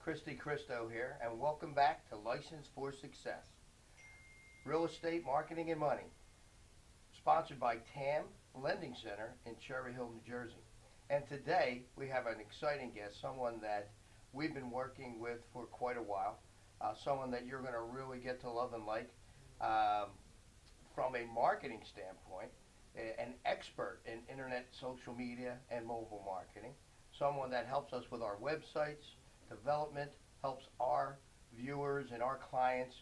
Christy Christo here, and welcome back to License for Success. Real Estate Marketing and Money, sponsored by TAM Lending Center in Cherry Hill, New Jersey. And today we have an exciting guest, someone that we've been working with for quite a while, someone that you're going to really get to love and like from a marketing standpoint, an expert in internet, social media, and mobile marketing, someone that helps us with our websites, development, helps our viewers and our clients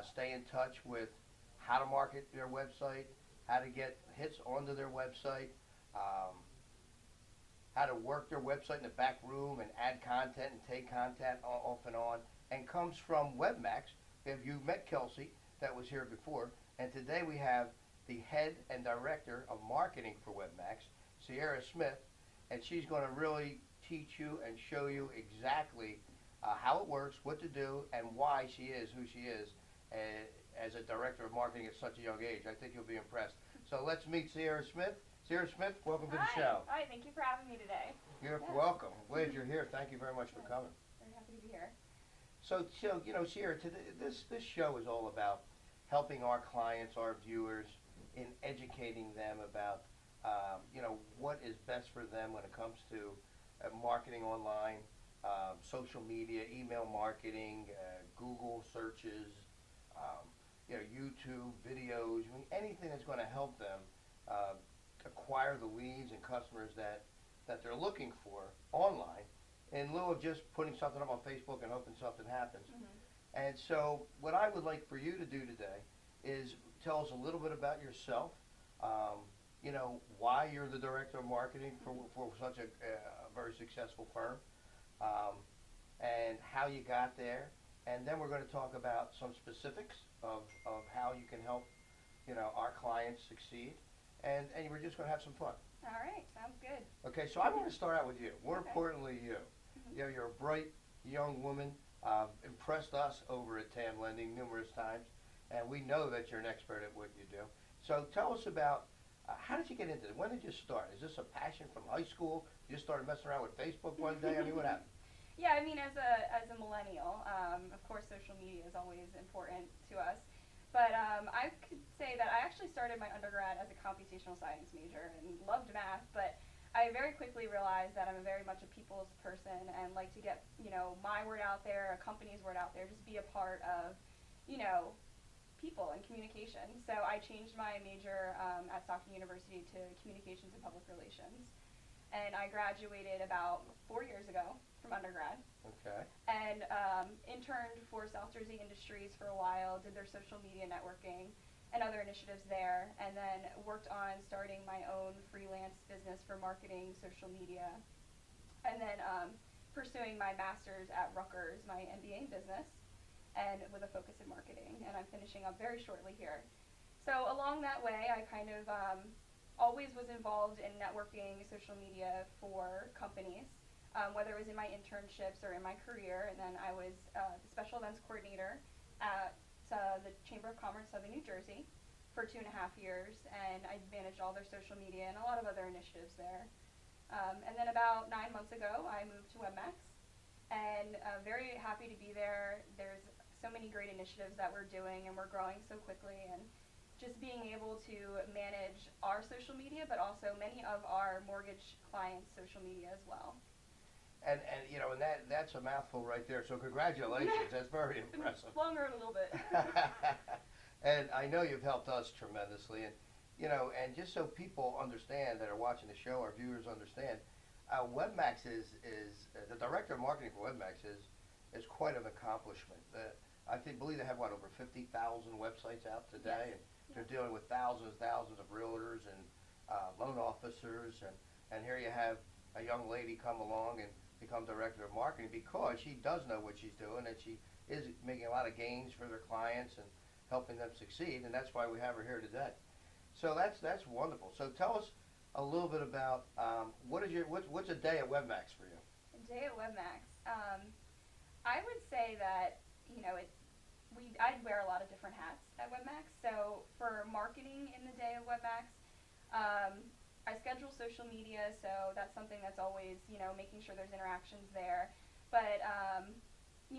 stay in touch with how to market their website, how to get hits onto their website, how to work their website in the back room and add content and take content off and on, and comes from WebMax. If you met Kelsey, that was here before, and today we have the head and director of marketing for WebMax, Sierra Smith, and she's going to really teach you and show you exactly how it works, what to do, and why she is who she is as a director of marketing at such a young age. I think you'll be impressed. So let's meet Sierra Smith. Sierra Smith, welcome to the show. Hi, thank you for having me today. You're welcome. I'm glad you're here. Thank you very much for coming. Very happy to be here. So you know, Sierra, this show is all about helping our clients, our viewers, in educating them about what is best for them when it comes to marketing online, social media, email marketing, Google searches, YouTube videos, anything that's going to help them acquire the leads and customers that they're looking for online, in lieu of just putting something up on Facebook and hoping something happens. Mm-hmm. And so what I would like for you to do today is tell us a little bit about yourself, why you're the director of marketing for such a very successful firm, and how you got there. And then we're going to talk about some specifics of how you can help, our clients succeed. And we're just going to have some fun. All right, sounds good. Okay, so I want to start out with you. More importantly, you. Mm-hmm. You're a bright young woman. Impressed us over at TAM Lending numerous times, and we know that you're an expert at what you do. So tell us about how did you get into it? When did you start? Is this a passion from high school? You just started messing around with Facebook one day? I mean, what happened? Yeah, I mean, as a millennial, of course, social media is always important to us. But I could say that I actually started my undergrad as a computational science major and loved math, but I very quickly realized that I'm very much a people's person and like to get, my word out there, a company's word out there, just be a part of, people and communication. So I changed my major at Stockton University to communications and public relations. And I graduated about 4 years ago from undergrad. Okay. And interned for South Jersey Industries for a while, did their social media networking and other initiatives there, and then worked on starting my own freelance business for marketing social media. And then pursuing my master's at Rutgers, my MBA in business, and with a focus in marketing. And I'm finishing up very shortly here. So along that way, I kind of always was involved in networking social media for companies, whether it was in my internships or in my career. And then I was the special events coordinator at the Chamber of Commerce of New Jersey for 2.5 years, and I managed all their social media and a lot of other initiatives there. And then about 9 months ago, I moved to WebMax, and very happy to be there. There's so many great initiatives that we're doing, and we're growing so quickly, and just being able to manage our social media, but also many of our mortgage clients' social media as well. And that's a mouthful right there. So congratulations. That's very impressive. Longer a little bit. And I know you've helped us tremendously. And and just so people understand that are watching the show, our viewers understand, WebMax is the director of marketing for WebMax is quite an accomplishment. I believe they have over 50,000 websites out today, Yes. and they're dealing with thousands of realtors and loan officers, and here you have a young lady come along and become director of marketing because she does know what she's doing, and she is making a lot of gains for their clients and helping them succeed, and that's why we have her here today. So that's wonderful. So tell us a little bit about what's a day at WebMax for you? A day at WebMax. I would say that I'd wear a lot of different hats at WebMax. So for marketing in the day of WebMax, I schedule social media, so that's something that's always making sure there's interactions there. But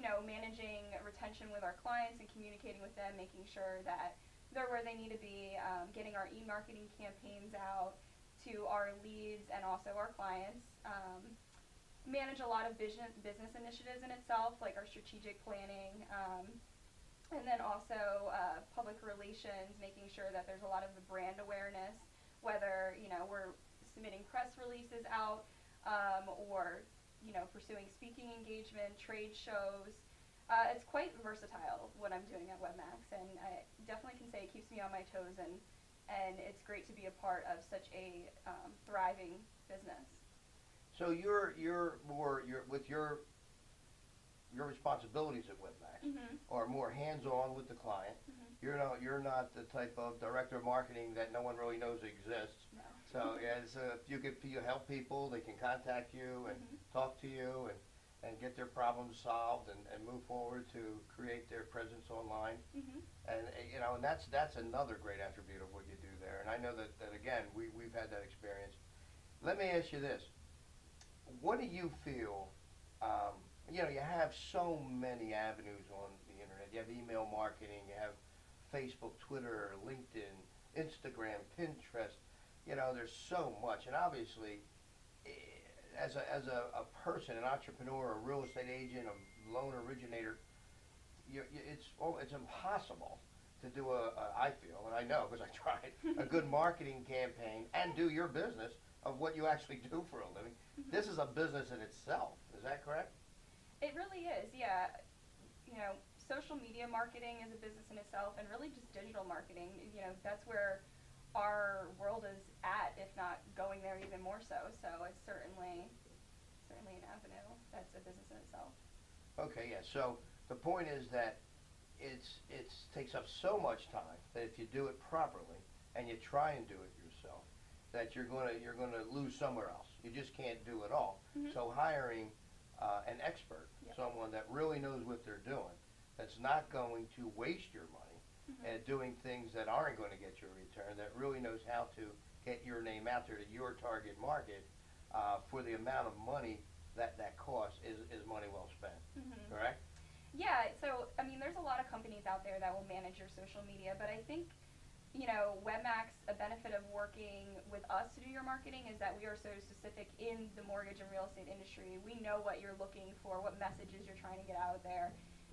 managing retention with our clients and communicating with them, making sure that they're where they need to be, getting our e-marketing campaigns out to our leads and also our clients. Manage a lot of business initiatives in itself, like our strategic planning, and then also public relations, making sure that there's a lot of the brand awareness, whether we're submitting press releases out, or pursuing speaking engagement, trade shows. It's quite versatile what I'm doing at WebMax, and I definitely can say it keeps me on my toes, and it's great to be a part of such a thriving business. So you're more with your responsibilities at WebMax Mhm. are more hands-on with the client. Mhm. You're not the type of director of marketing that no one really knows exists. No. So yeah, if you help people, they can contact you and Mhm. talk to you and get their problems solved and move forward to create their presence online. Mhm. And that's another great attribute of what you do there. And I know that again we've had that experience. Let me ask you this: what do you feel? You have so many avenues on the internet. You have email marketing, you have Facebook, Twitter, LinkedIn, Instagram, Pinterest. There's so much, and obviously, as a person, an entrepreneur, a real estate agent, a loan originator, it's impossible to do I feel, and I know because I tried, a good marketing campaign and do your business of what you actually do for a living. This is a business in itself. Is that correct? It really is, yeah. Social media marketing is a business in itself, and really just digital marketing. That's where our world is at, if not going there even more so. So it's certainly an avenue that's a business in itself. Okay, yeah. So the point is that it takes up so much time that if you do it properly and you try and do it yourself, that you're gonna lose somewhere else. You just can't do it all. Mhm. So hiring an expert, Yep. someone that really knows what they're doing, that's not going to waste your money Mhm. and doing things that aren't going to get you a return, that really knows how to get your name out there to your target market for the amount of money that costs is money well spent. Mhm. Correct? Yeah, so I mean, there's a lot of companies out there that will manage your social media, but I think WebMax, a benefit of working with us to do your marketing is that we are so specific in the mortgage and real estate industry. We know what you're looking for, what messages you're trying to get out there.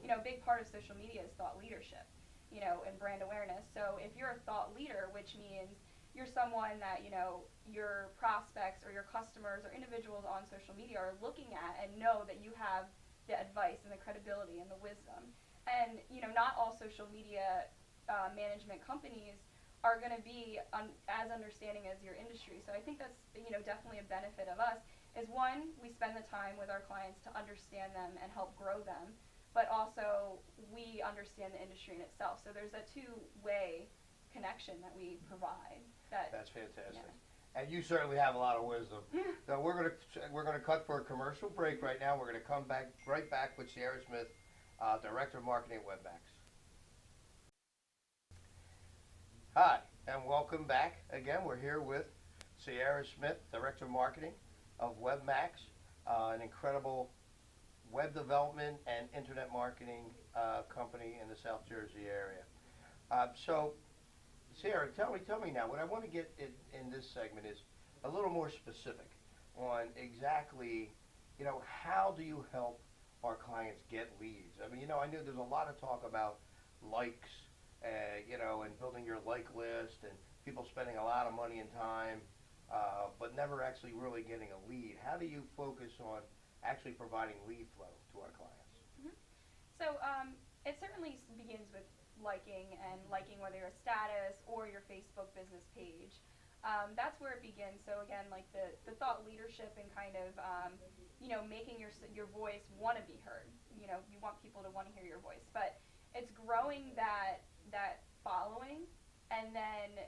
A big part of social media is thought leadership, and brand awareness. So if you're a thought leader, which means you're someone that, your prospects or your customers or individuals on social media are looking at and know that you have the advice and the credibility and the wisdom. And, not all social media management companies are going to be as understanding as your industry. So I think that's definitely a benefit of us. Is one, we spend the time with our clients to understand them and help grow them, but also we understand the industry in itself. So there's a two-way connection that we provide. That's fantastic. Yeah. And you certainly have a lot of wisdom. So we're gonna cut for a commercial break right now. We're gonna come back right back with Sierra Smith, Director of Marketing at WebMax. Hi, and welcome back. Again, we're here with Sierra Smith, Director of Marketing of WebMax, an incredible web development and internet marketing company in the South Jersey area. So, Sierra, tell me now. What I want to get in this segment is a little more specific on exactly, how do you help our clients get leads? I mean, I know there's a lot of talk about likes, and building your like list, and people spending a lot of money and time, but never actually really getting a lead. How do you focus on actually providing lead flow to our clients? Mhm. So it certainly begins with liking, and liking whether you're a status or your Facebook business page. That's where it begins. So again, like the thought leadership and kind of making your voice want to be heard. You want people to want to hear your voice, but it's growing that following, and then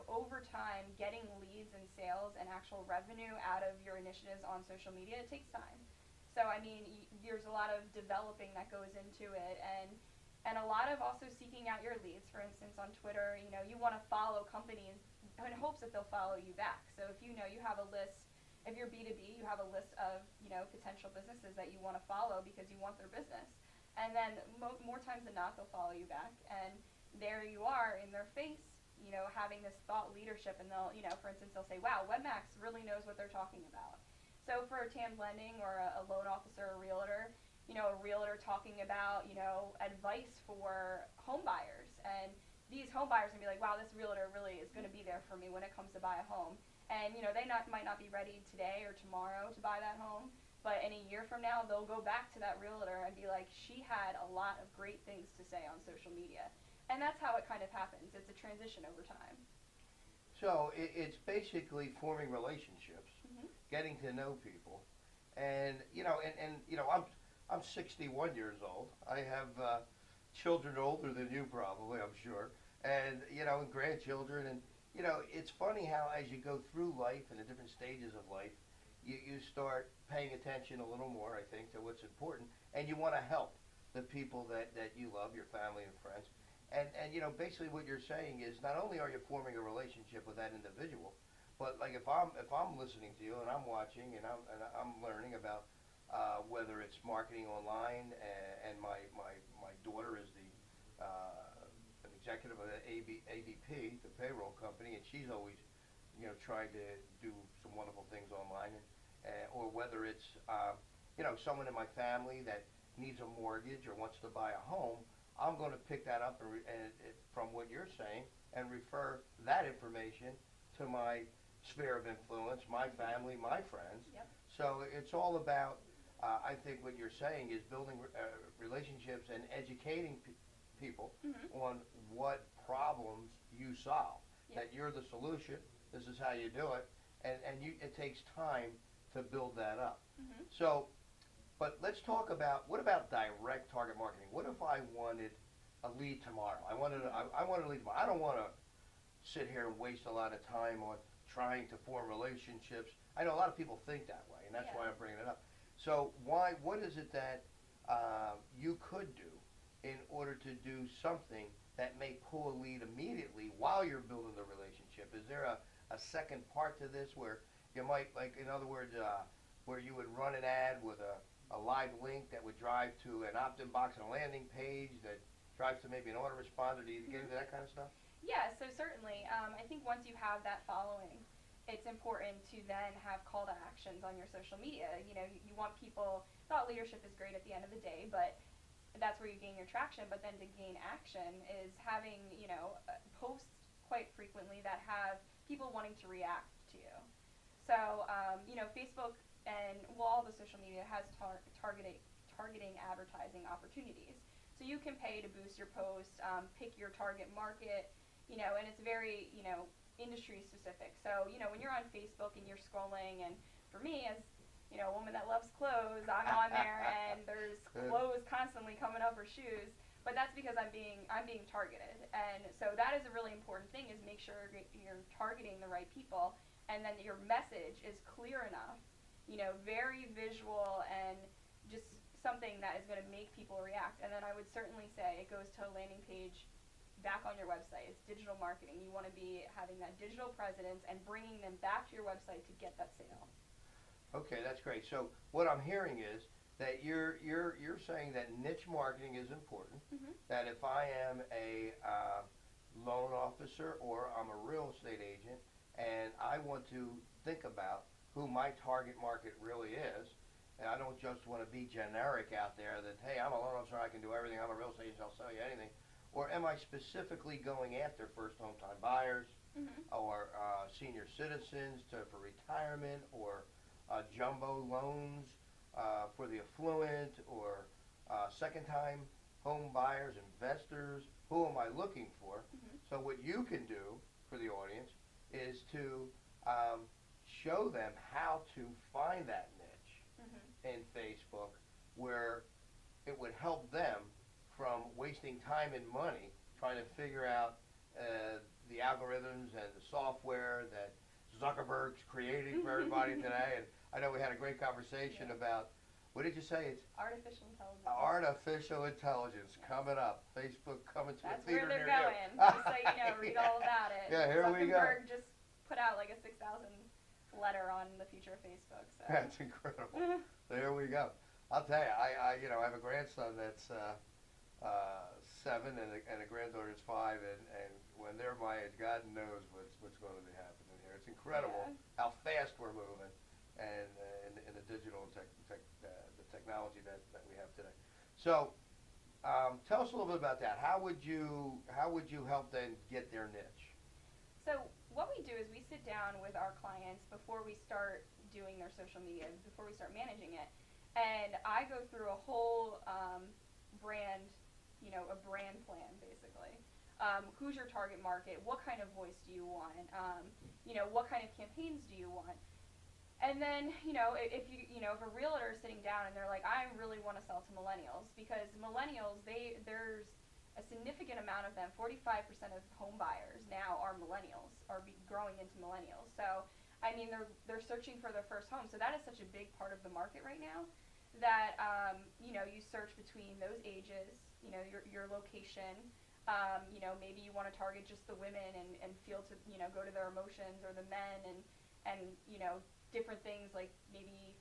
over time getting leads and sales and actual revenue out of your initiatives on social media. It takes time. So I mean, there's a lot of developing that goes into it, and a lot of also seeking out your leads. For instance, on Twitter, you want to follow companies in hopes that they'll follow you back. So if you have a list If you're B2B, you have a list of, potential businesses that you want to follow because you want their business. And then more times than not, they'll follow you back. And there you are in their face, having this thought leadership. And they'll, for instance, they'll say, wow, WebMax really knows what they're talking about. So for a TAM lending or a loan officer or realtor, a realtor talking about, advice for home buyers. And these home buyers are going to be like, wow, this realtor really is going to be there for me when it comes to buy a home. And, they might not be ready today or tomorrow to buy that home, but in a year from now, they'll go back to that realtor and be like, she had a lot of great things to say on social media. And that's how it kind of happens. It's a transition over time. So it's basically forming relationships, Mm-hmm. getting to know people, and I'm 61 years old. I have children older than you probably, I'm sure, and and grandchildren, and it's funny how as you go through life and the different stages of life, you start paying attention a little more, I think, to what's important, and you want to help the people that you love, your family and friends. And basically what you're saying is not only are you forming a relationship with that individual, but like if I'm listening to you and I'm watching and I'm learning about whether it's marketing online, and my daughter is the an executive of the ADP, the payroll company, and she's always trying to do some wonderful things online, or whether it's someone in my family that needs a mortgage or wants to buy a home. I'm going to pick that up from what you're saying and refer that information to my sphere of influence, my family, my friends. Yep. So it's all about, I think what you're saying is building relationships and educating people Mm-hmm. on what problems you solve. Yep. That you're the solution. This is how you do it, and it takes time to build that up. Mm-hmm. So. But let's talk about, what about direct target marketing? What if I wanted a lead tomorrow? I wanted a lead tomorrow. I don't want to sit here and waste a lot of time on trying to form relationships. I know a lot of people think that way, and that's why I'm bringing it up. So what is it that you could do in order to do something that may pull a lead immediately while you're building the relationship? Is there a second part to this where you might, like, in other words, where you would run an ad with a live link that would drive to an opt-in box and a landing page that drives to maybe an autoresponder? Do you get into that kind of stuff? Yeah, so certainly. I think once you have that following, it's important to then have call to actions on your social media. You want people, thought leadership is great at the end of the day, but that's where you gain your traction. But then to gain action is having, posts quite frequently that have people wanting to react to you. So, Facebook and all the social media has targeting advertising opportunities. So you can pay to boost your post, pick your target market, and it's very, industry specific. So, when you're on Facebook and you're scrolling, and for me as, a woman that loves clothes, I'm on there and there's clothes constantly coming up, or shoes, but that's because I'm being targeted. And so that is a really important thing, is make sure you're targeting the right people, and then your message is clear enough, very visual, and just something that is going to make people react. And then I would certainly say it goes to a landing page back on your website. It's digital marketing. You want to be having that digital presence and bringing them back to your website to get that sale. Okay, that's great. So what I'm hearing is that you're saying that niche marketing is important. Mm-hmm. That if I am a loan officer or I'm a real estate agent and I want to think about who my target market really is, and I don't just want to be generic out there that, hey, I'm a loan officer, I can do everything, I'm a real estate agent, I'll sell you anything. Or am I specifically going after first home time buyers, Mm-hmm. or senior citizens for retirement, or jumbo loans for the affluent, or second time home buyers, investors? Who am I looking for? Mm-hmm. So what you can do for the audience is to show them how to find that niche Mm-hmm. in Facebook, where it would help them from wasting time and money trying to figure out the algorithms and the software that Zuckerberg's creating for everybody today. And I know we had a great conversation about, what did you say? It's artificial intelligence. artificial intelligence coming up. Facebook coming to That's a theater where they're near going. Just so you know, read all about it. Yeah, here we go. Zuckerberg just put out like a 6,000 letter on the future of Facebook. So. That's incredible. There we go. I'll tell you, I you know, I have a grandson that's 7 and a granddaughter that's 5, and when they're my age, God knows what's going to be happening here. It's incredible how fast we're moving, and in the digital the technology that we have today. So, tell us a little bit about that. How would you help them get their niche? So what we do is we sit down with our clients before we start doing their social media, before we start managing it, and I go through a whole brand, a brand plan basically. Who's your target market? What kind of voice do you want? What kind of campaigns do you want? And then, if a realtor is sitting down and they're like, I really want to sell to millennials, because millennials, there's a significant amount of them, 45% of home buyers now are millennials, growing into millennials. So, I mean, they're searching for their first home. So that is such a big part of the market right now that, you search between those ages, your location. Maybe you want to target just the women and feel to, go to their emotions, or the men and different things like maybe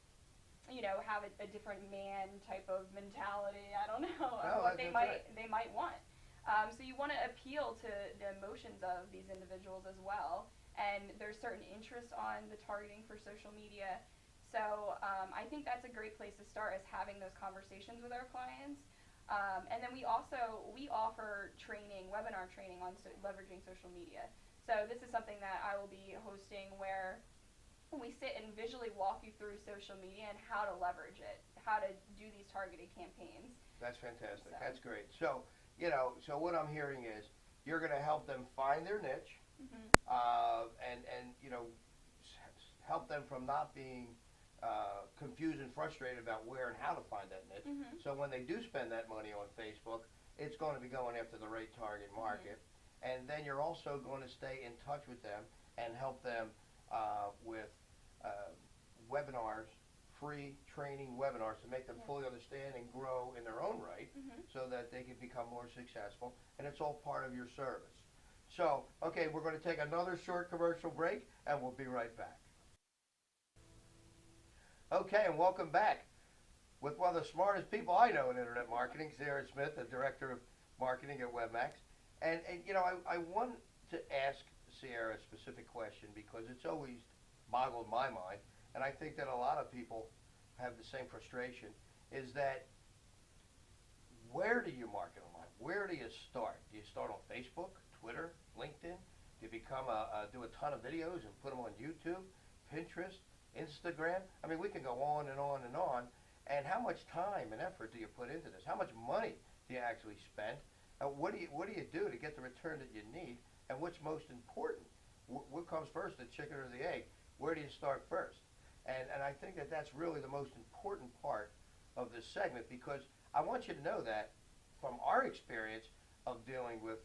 have a different man type of mentality. I don't know what they might want. So you want to appeal to the emotions of these individuals as well. And there's certain interests on the targeting for social media. So I think that's a great place to start, is having those conversations with our clients. And then we offer training, webinar training on leveraging social media. So this is something that I will be hosting, where we sit and visually walk you through social media and how to leverage it, how to do these targeted campaigns. That's fantastic. So. That's great. So, so what I'm hearing is you're going to help them find their niche, and help them from not being confused and frustrated about where and how to find that niche. So when they do spend that money on Facebook, it's going to be going after the right target market. And then you're also going to stay in touch with them and help them with webinars, free training webinars, to make them fully understand and grow in their own right, so that they can become more successful. And it's all part of your service. So, okay, we're going to take another short commercial break, and we'll be right back. Okay, and welcome back with one of the smartest people I know in internet marketing, Sarah Smith, the Director of Marketing at WebMax. And I want to ask Sierra a specific question, because it's always boggled my mind, and I think that a lot of people have the same frustration, is that where do you market online? Where do you start? Do you start on Facebook, Twitter, LinkedIn? Do you do a ton of videos and put them on YouTube, Pinterest, Instagram? I mean, we can go on and on and on. And how much time and effort do you put into this? How much money do you actually spend? What do you do to get the return that you need? And what's most important? What comes first, the chicken or the egg? Where do you start first? And I think that that's really the most important part of this segment, because I want you to know that from our experience of dealing with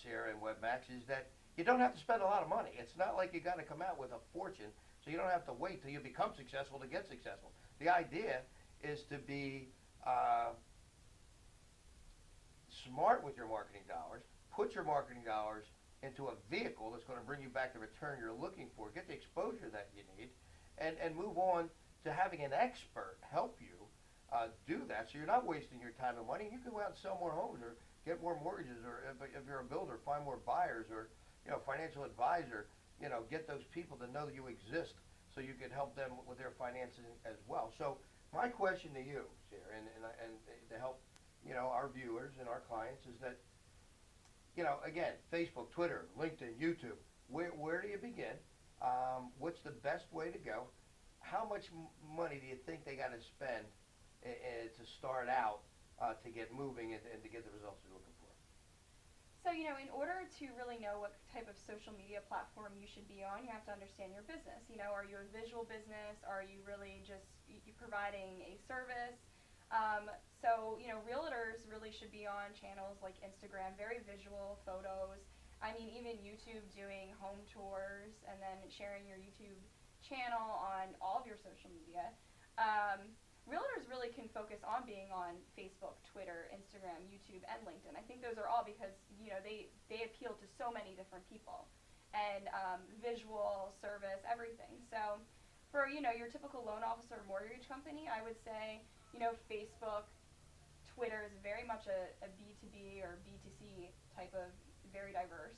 Sierra and WebMax, is that you don't have to spend a lot of money. It's not like you got to come out with a fortune, so you don't have to wait till you become successful to get successful. The idea is to be smart with your marketing dollars, put your marketing dollars into a vehicle that's going to bring you back the return you're looking for, get the exposure that you need, and move on to having an expert help you do that, so you're not wasting your time and money. You can go out and sell more homes, or get more mortgages, or if you're a builder, find more buyers, or financial advisor, get those people to know that you exist, so you can help them with their finances as well. So my question to you, Sarah, and to help our viewers and our clients, is that again, Facebook, Twitter, LinkedIn, YouTube, where do you begin? What's the best way to go? How much money do you think they got to spend to start out, to get moving and to get the results you're looking for? So, in order to really know what type of social media platform you should be on, you have to understand your business. Are you a visual business? Are you really just providing a service? So, realtors really should be on channels like Instagram, very visual photos. I mean, even YouTube, doing home tours and then sharing your YouTube channel on all of your social media. Realtors really can focus on being on Facebook, Twitter, Instagram, YouTube, and LinkedIn. I think those are all because, they appeal to so many different people. and visual service, everything. So for your typical loan officer or mortgage company, I would say Facebook, Twitter is very much a B2B or B2C type of, very diverse.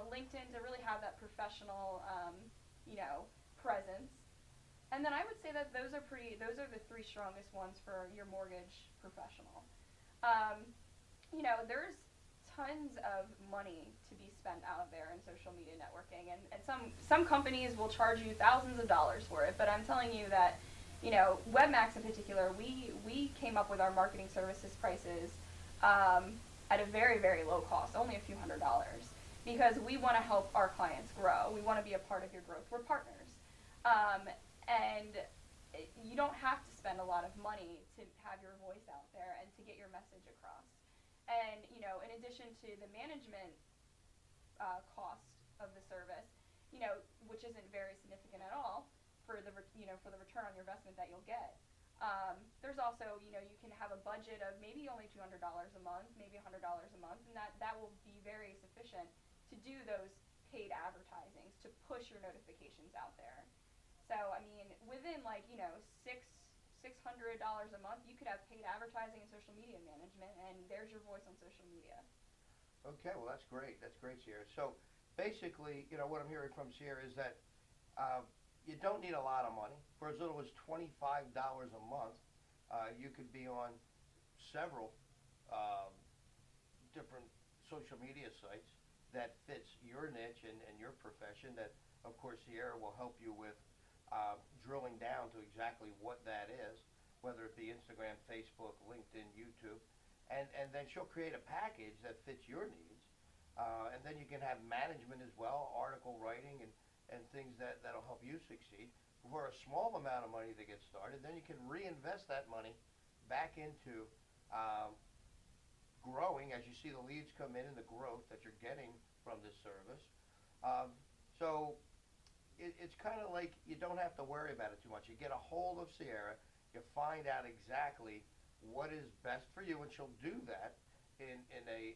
LinkedIn to really have that professional presence. And then I would say that those are the three strongest ones for your mortgage professional. Um, there's tons of money to be spent out there in social media networking, and some companies will charge you thousands of dollars for it, but I'm telling you that WebMax in particular, we came up with our marketing services prices at a very, very low cost, only a few $100s, because we want to help our clients grow. We want to be a part of your growth. We're partners. And you don't have to spend a lot of money to have your voice out there and to get your message across. And in addition to the management cost of the service, which isn't very significant at all for the for the return on your investment that you'll get. There's also you can have a budget of maybe only $200 a month, maybe $100 a month, and that will be very sufficient to do those paid advertisings to push your notifications out there. So I mean, within $600 a month, you could have paid advertising and social media management, and there's your voice on social media. Okay, well, that's great. That's great, Sierra. So basically, what I'm hearing from Sierra is that you don't need a lot of money. For as little as $25 a month, you could be on several different social media sites that fits your niche and your profession that, of course, Sierra will help you with drilling down to exactly what that is, whether it be Instagram, Facebook, LinkedIn, YouTube. And then she'll create a package that fits your needs. And then you can have management as well, article writing and things that'll help you succeed for a small amount of money to get started. Then you can reinvest that money back into growing as you see the leads come in and the growth that you're getting from this service. So it's kind of like you don't have to worry about it too much. You get a hold of Sierra, you find out exactly what is best for you, and she'll do that in a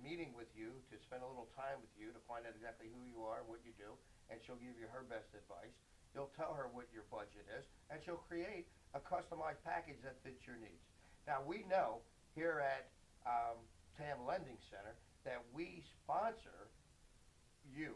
meeting with you to spend a little time with you to find out exactly who you are and what you do, and she'll give you her best advice. You'll tell her what your budget is, and she'll create a customized package that fits your needs. Now, we know here at TAM Lending Center that we sponsor you.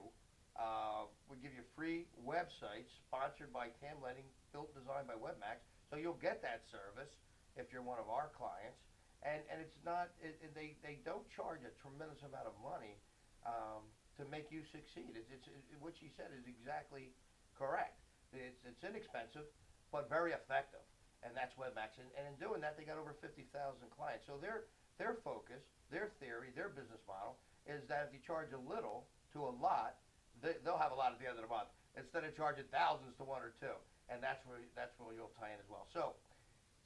We give you free websites sponsored by TAM Lending, built, designed by WebMax, so you'll get that service if you're one of our clients. And it's not, they don't charge a tremendous amount of money to make you succeed. What she said is exactly correct. It's inexpensive, but very effective. And that's WebMax. And in doing that, they got over 50,000 clients. So their focus, their theory, their business model is that if you charge a little to a lot, they'll have a lot at the end of the month instead of charging thousands to one or two. And that's where you'll tie in as well. So,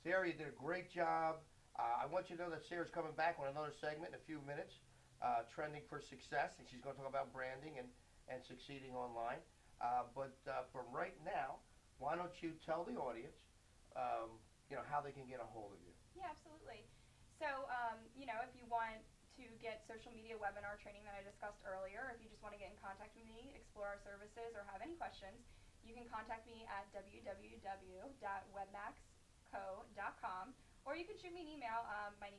Sarah, you did a great job. I want you to know that Sarah's coming back with another segment in a few minutes, Trending for Success, and she's going to talk about branding and succeeding online. But from right now, why don't you tell the audience, how they can get a hold of you? Yeah, absolutely. So, if you want to get social media webinar training that I discussed earlier, if you just want to get in contact with me, explore our services, or have any questions, you can contact me at www.webmaxco.com, or you can shoot me an email. My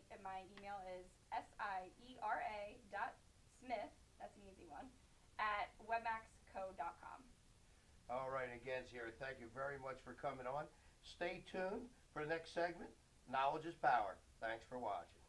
email is siera.smith, that's an easy one, at webmaxco.com. All right, again, Sierra, thank you very much for coming on. Stay tuned for the next segment. Knowledge is power. Thanks for watching.